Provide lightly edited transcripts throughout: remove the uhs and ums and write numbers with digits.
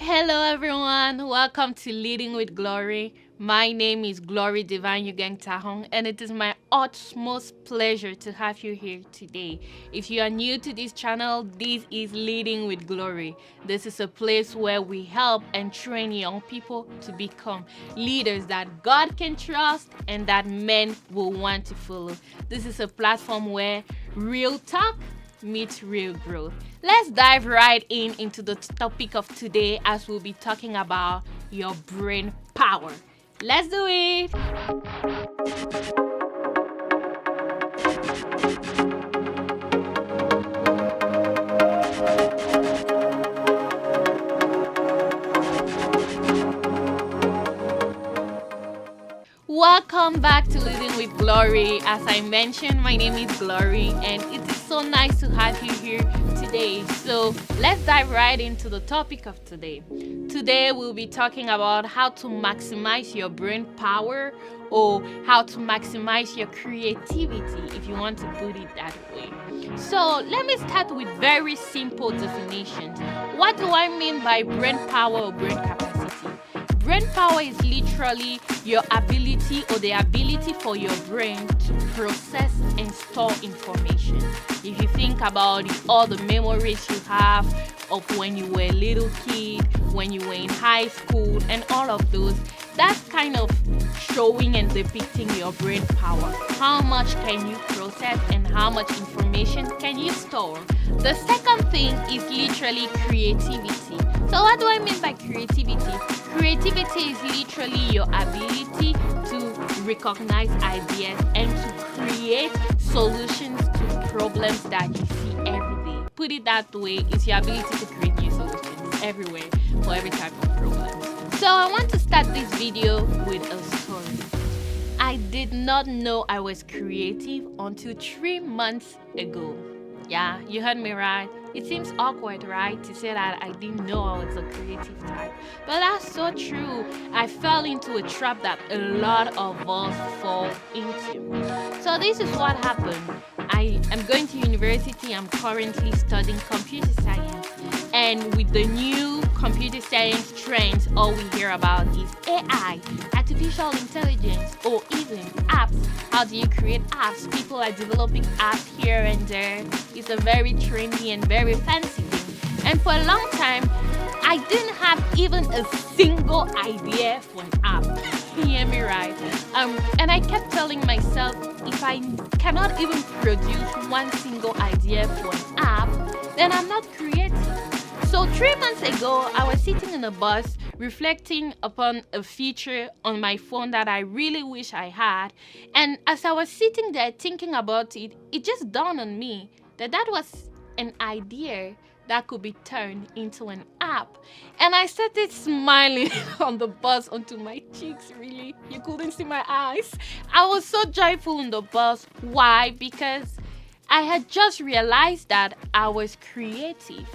Hello, everyone. Welcome to Leading with Glory. My name is GloryDivine Tahong, and it is my utmost pleasure to have you here today. If you are new to this channel, this is Leading with Glory. This is a place where we help and train young people to become leaders that God can trust and that men will want to follow. This is a platform where real talk meet real growth. Let's dive right into the topic of today as we'll be talking about your brain power. Let's do it. Welcome back to Living with Glory. As I mentioned, my name is Glory, and it is so nice to have you here today. So let's dive right into the topic of today. Today we'll be talking about how to maximize your brain power, or how to maximize your creativity, if you want to put it that way. So let me start with very simple definitions. What do I mean by brain power or brain capacity? Brain power is literally your ability or the ability for your brain to process and store information. If you think about all the memories you have of when you were a little kid, when you were in high school, and all of those, that's kind of showing and depicting your brain power. How much can you process and how much information can you store? The second thing is literally creativity. So what do I mean by creativity? Creativity is literally your ability to recognize ideas and to create solutions to problems that you see every day. Put it that way, it's your ability to create new solutions everywhere for every type of problem. So I want to start this video with a story. I did not know I was creative until 3 months ago. Yeah, you heard me right. It seems awkward, right, to say that I didn't know I was a creative type. But that's so true. I fell into a trap that a lot of us fall into. So this is what happened. I am going to university. I'm currently studying computer science. And with the new computer science trends, all we hear about is AI, artificial intelligence, or even apps. How do you create apps? People are developing apps here and there. It's a very trendy and very fancy thing. And for a long time, I didn't have even a single idea for an app. You hear me right? And I kept telling myself, if I cannot even produce one single idea for an app, then I'm not creative. So 3 months ago, I was sitting in a bus reflecting upon a feature on my phone that I really wish I had. And as I was sitting there thinking about it, it just dawned on me that that was an idea that could be turned into an app. And I started smiling on the bus onto my cheeks, really. You couldn't see my eyes. I was so joyful in the bus. Why? Because I had just realized that I was creative.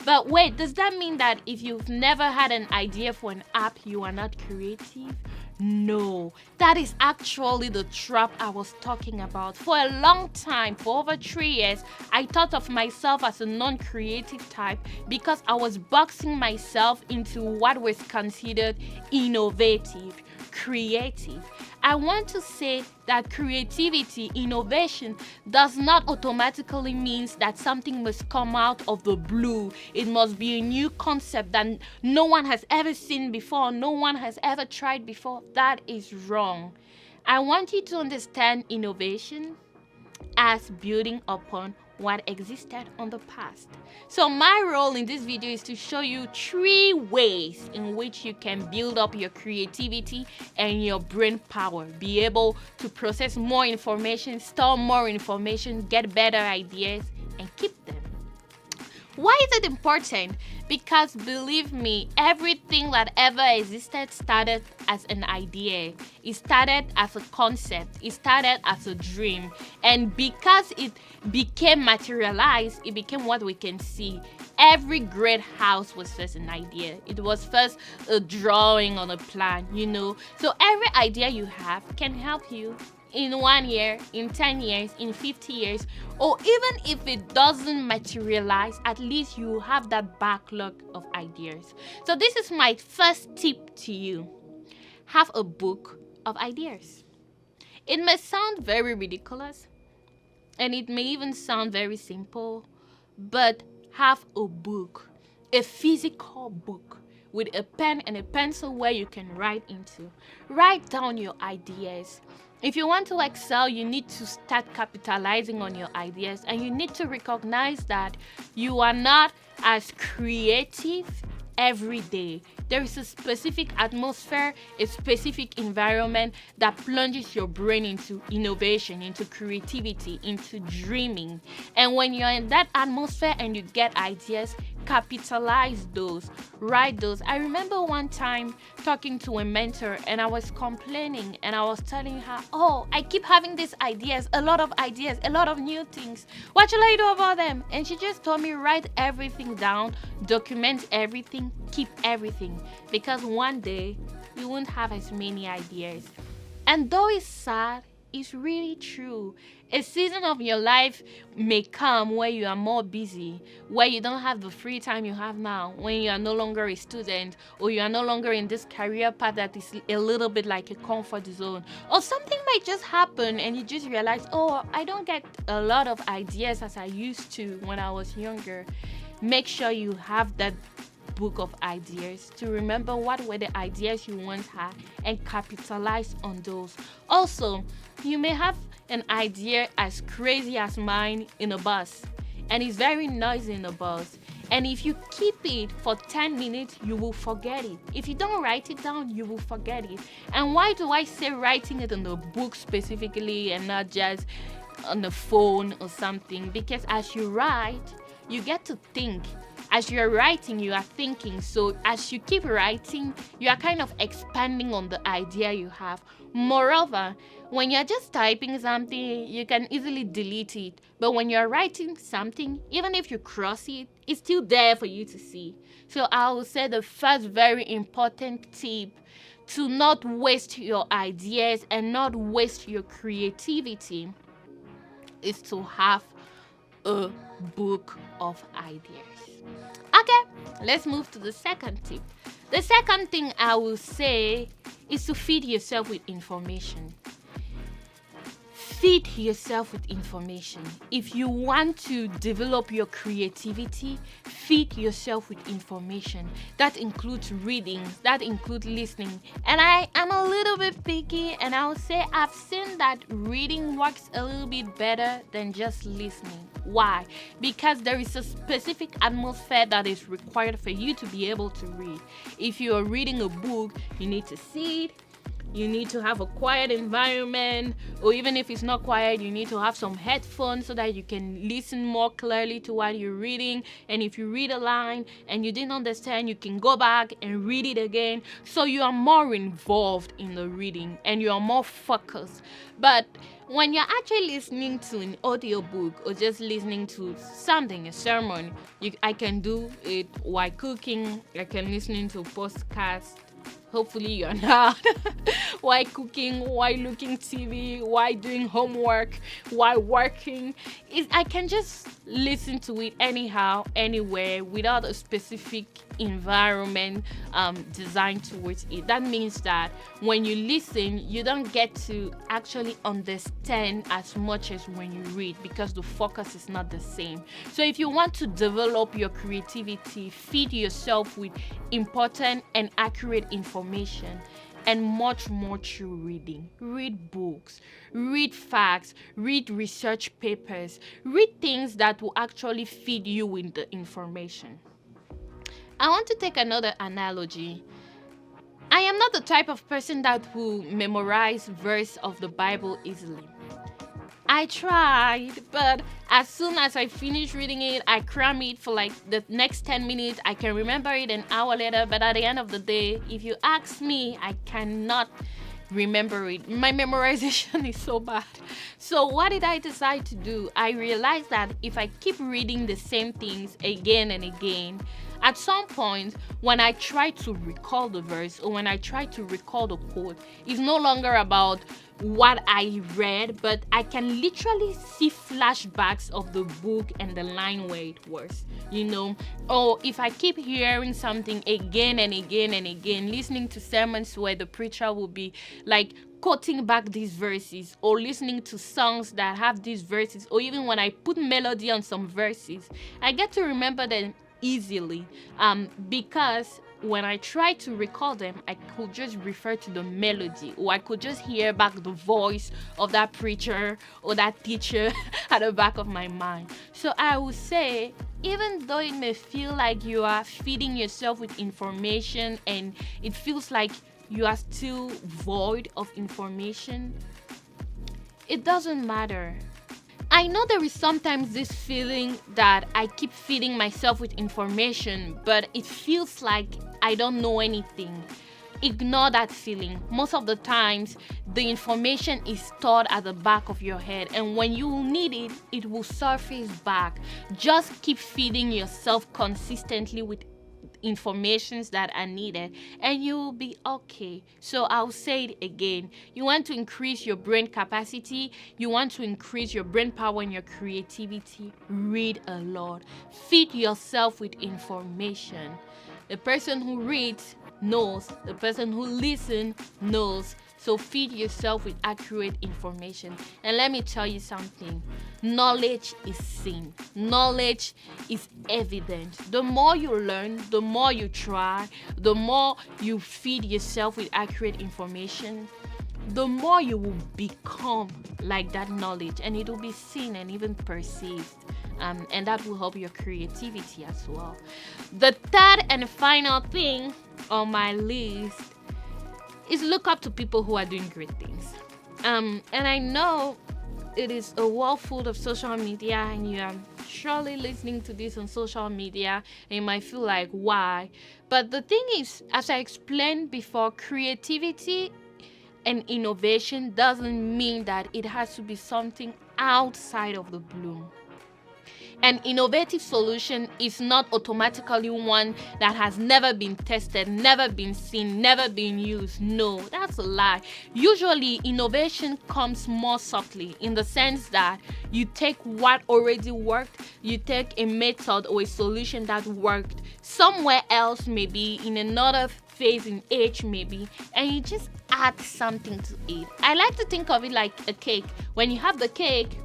But wait, does that mean that if you've never had an idea for an app, you are not creative? No, that is actually the trap I was talking about. For a long time, for over 3 years, I thought of myself as a non-creative type because I was boxing myself into what was considered innovative, creative. I want to say that creativity, innovation, does not automatically mean that something must come out of the blue. It must be a new concept that no one has ever seen before, no one has ever tried before. That is wrong. I want you to understand innovation as building upon what existed on the past. So my role in this video is to show you 3 ways in which you can build up your creativity and your brain power. Be able to process more information, store more information, get better ideas, and keep them. Why is it important? Because believe me, everything that ever existed started as an idea. It started as a concept. It started as a dream. And because it became materialized, it became what we can see. Every great house was first an idea. It was first a drawing on a plan, So every idea you have can help you in 1 year, in 10 years, in 50 years, or even if it doesn't materialize, at least you have that backlog of ideas. So this is my first tip to you. Have a book of ideas. It may sound very ridiculous, and it may even sound very simple, but have a book, a physical book with a pen and a pencil where you can write into. Write down your ideas. If you want to excel, you need to start capitalizing on your ideas, and you need to recognize that you are not as creative every day. There is a specific atmosphere, a specific environment that plunges your brain into innovation, into creativity, into dreaming. And when you're in that atmosphere and you get ideas, capitalize those, write those. I remember one time talking to a mentor, and I was complaining, and I was telling her, oh, I keep having these ideas, a lot of new things. What shall I do about them? And she just told me, write everything down, document everything, keep everything, because one day you won't have as many ideas. And though it's sad, it's really true. A season of your life may come where you are more busy, where you don't have the free time you have now, when you are no longer a student, or you are no longer in this career path that is a little bit like a comfort zone, or something might just happen and you just realize, oh, I don't get a lot of ideas as I used to when I was younger. Make sure you have that book of ideas to remember what were the ideas you once had and capitalize on those. Also, you may have an idea as crazy as mine in a bus, and it's very noisy in a bus, and if you keep it for 10 minutes, you will forget it. If you don't write it down, you will forget it. And why do I say writing it in the book specifically and not just on the phone or something? Because as you write, you get to think. As you're writing, you are thinking. So as you keep writing, you are kind of expanding on the idea you have. Moreover, when you're just typing something, you can easily delete it. But when you're writing something, even if you cross it, it's still there for you to see. So I will say the first very important tip to not waste your ideas and not waste your creativity is to have a book of ideas. Okay, let's move to the second tip. The second thing I will say is to feed yourself with information. Feed yourself with information. If you want to develop your creativity, feed yourself with information. That includes reading, that includes listening. And I am a little bit picky, and I will say I've seen that reading works a little bit better than just listening. Why? Because there is a specific atmosphere that is required for you to be able to read. If you are reading a book, you need to sit. You need to have a quiet environment, or even if it's not quiet, you need to have some headphones so that you can listen more clearly to what you're reading. And if you read a line and you didn't understand, you can go back and read it again. So you are more involved in the reading and you are more focused. But when you're actually listening to an audiobook or just listening to something, a sermon, I can do it while cooking. I can listen to podcasts. Hopefully you're not. While cooking, while looking TV, while doing homework, while working. I can just listen to it anyhow, anywhere, without a specific environment designed towards it. That means that when you listen, you don't get to actually understand as much as when you read, because the focus is not the same. So if you want to develop your creativity, feed yourself with important and accurate information, and much more through reading. Read books, read facts, read research papers, read things that will actually feed you with the information. I want to take another analogy. I am not the type of person that will memorize verse of the Bible easily. I tried, but as soon as I finish reading it, I cram it for like the next 10 minutes. I can remember it an hour later, but at the end of the day, if you ask me, I cannot remember it. My memorization is so bad. So what did I decide to do? I realized that if I keep reading the same things again and again, At some point, when I try to recall the verse or when I try to recall the quote, it's no longer about what I read, but I can literally see flashbacks of the book and the line where it was, Or if I keep hearing something again and again and again, listening to sermons where the preacher will be like quoting back these verses, or listening to songs that have these verses, or even when I put melody on some verses, I get to remember them easily, because when I try to recall them, I could just refer to the melody, or I could just hear back the voice of that preacher or that teacher at the back of my mind. So I would say, even though it may feel like you are feeding yourself with information and it feels like you are still void of information, it doesn't matter. I know there is sometimes this feeling that I keep feeding myself with information, but it feels like I don't know anything. Ignore that feeling. Most of the times, the information is stored at the back of your head, and when you need it, it will surface back. Just keep feeding yourself consistently with informations that are needed, and you will be okay. So I'll say it again. You want to increase your brain capacity, you want to increase your brain power and your creativity, read a lot. Feed yourself with information. The person who reads knows, the person who listens knows. So feed yourself with accurate information. And let me tell you something. Knowledge is seen. Knowledge is evident. The more you learn, the more you try, the more you feed yourself with accurate information, the more you will become like that knowledge, and it will be seen and even perceived. And that will help your creativity as well. The third and final thing on my list is look up to people who are doing great things. And I know it is a world full of social media, and you are surely listening to this on social media, and you might feel like, why? But the thing is, as I explained before, creativity and innovation doesn't mean that it has to be something outside of the blue. An innovative solution is not automatically one that has never been tested, never been seen, never been used. No, that's a lie. Usually, innovation comes more subtly, in the sense that you take what already worked, you take a method or a solution that worked somewhere else, maybe in another phase in age maybe, and you just add something to it. I like to think of it like a cake. When you have the cake,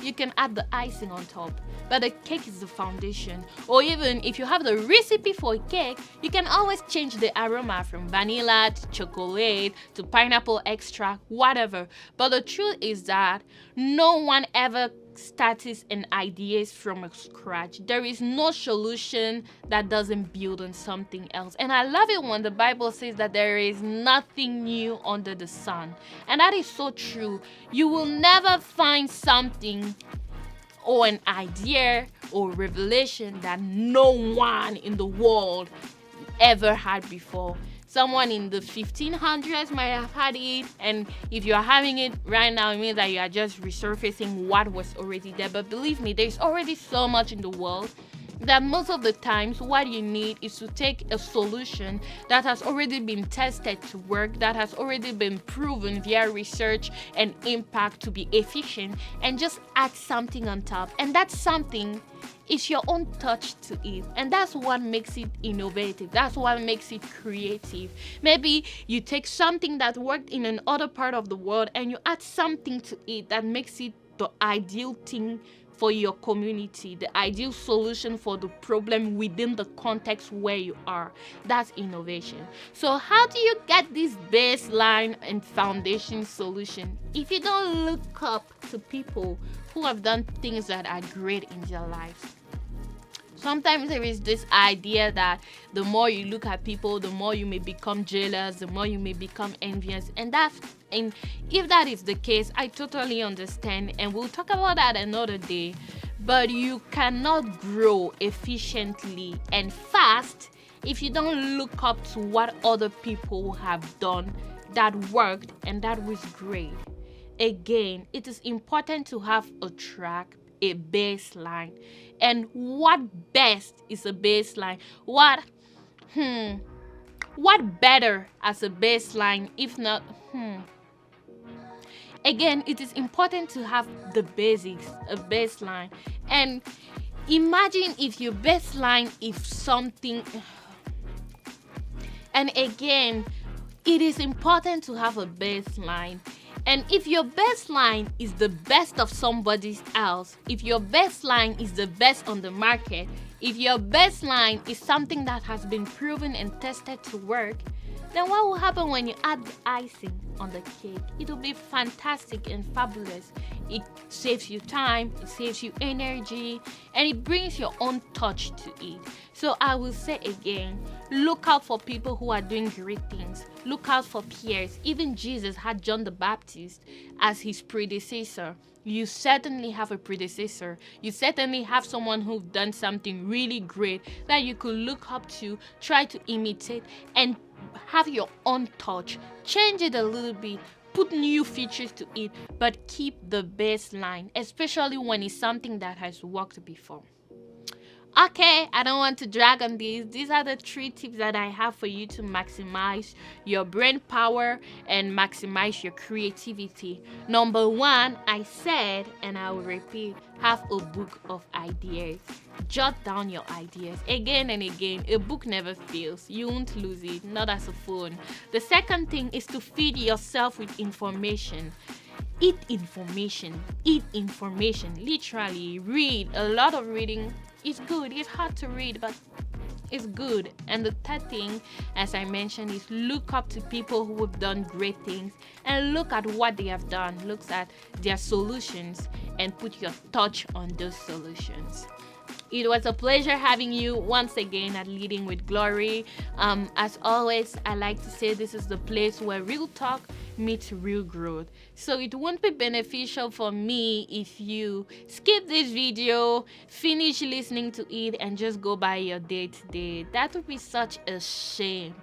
you can add the icing on top, but the cake is the foundation. Or even if you have the recipe for a cake, you can always change the aroma from vanilla to chocolate to pineapple extract, whatever. But the truth is that no one ever starts an idea from scratch. There is no solution that doesn't build on something else. And I love it when the Bible says that there is nothing new under the sun. And that is so true. You will never find something or an idea or revelation that no one in the world ever had before. Someone in the 1500s might have had it, and if you are having it right now, it means that you are just resurfacing what was already there. But believe me, there's already so much in the world that most of the times what you need is to take a solution that has already been tested to work, that has already been proven via research and impact to be efficient, and just add something on top. And that something is your own touch to it, and that's what makes it innovative. That's what makes it creative. Maybe you take something that worked in another part of the world and you add something to it that makes it the ideal thing for your community, the ideal solution for the problem within the context where you are. That's innovation. So how do you get this baseline and foundation solution? If you don't look up to people who have done things that are great in their lives. Sometimes there is this idea that the more you look at people, the more you may become jealous, the more you may become envious. And if that is the case, I totally understand, and we'll talk about that another day. But you cannot grow efficiently and fast if you don't look up to what other people have done that worked and that was great. Again, it is important to have a track a baseline. And what best is a baseline? What better as a baseline if not again, it is important to have the basics, a baseline. And imagine if your baseline if something and again, it is important to have a baseline. And if your baseline is the best of somebody else, if your baseline is the best on the market, if your baseline is something that has been proven and tested to work, then what will happen when you add the icing on the cake? It will be fantastic and fabulous. It saves you time, it saves you energy, and it brings your own touch to it. So I will say again, look out for people who are doing great things. Look out for peers. Even Jesus had John the Baptist as his predecessor. You certainly have a predecessor. You certainly have someone who's done something really great that you could look up to, try to imitate, and have your own touch. Change it a little bit. Put new features to it, but keep the baseline, especially when it's something that has worked before. Okay, I don't want to drag on these. These are the 3 tips that I have for you to maximize your brain power and maximize your creativity. Number 1, I said, and I will repeat, have a book of ideas. Jot down your ideas again and again. A book never fails. You won't lose it, not as a phone. The second thing is to feed yourself with information. Eat information. Literally, read. A lot of reading is good. It's hard to read, but it's good. And the third thing, as I mentioned, is look up to people who have done great things and look at what they have done. Look at their solutions and put your touch on those solutions. It was a pleasure having you once again at Leading with Glory. As always, I like to say this is the place where real talk meets real growth. So it won't be beneficial for me if you skip this video, finish listening to it, and just go by your day to day. That would be such a shame.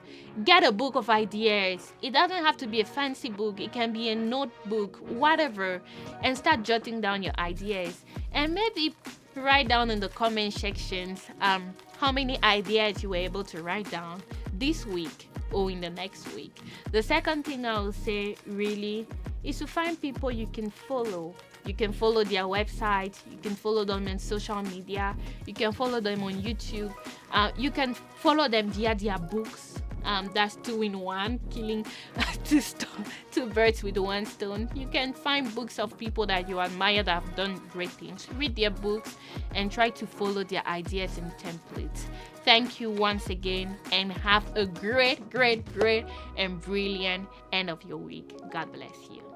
Get a book of ideas. It doesn't have to be a fancy book. It can be a notebook, whatever, and start jotting down your ideas. And maybe write down in the comment sections how many ideas you were able to write down this week or in the next week. The second thing I will say really is to find people you can follow. You can follow their website, you can follow them on social media, you can follow them on YouTube, you can follow them via their books. That's 2 in 1, killing two birds with one stone. You can find books of people that you admire that have done great things. Read their books and try to follow their ideas and templates. Thank you once again and have a great and brilliant end of your week. God bless you.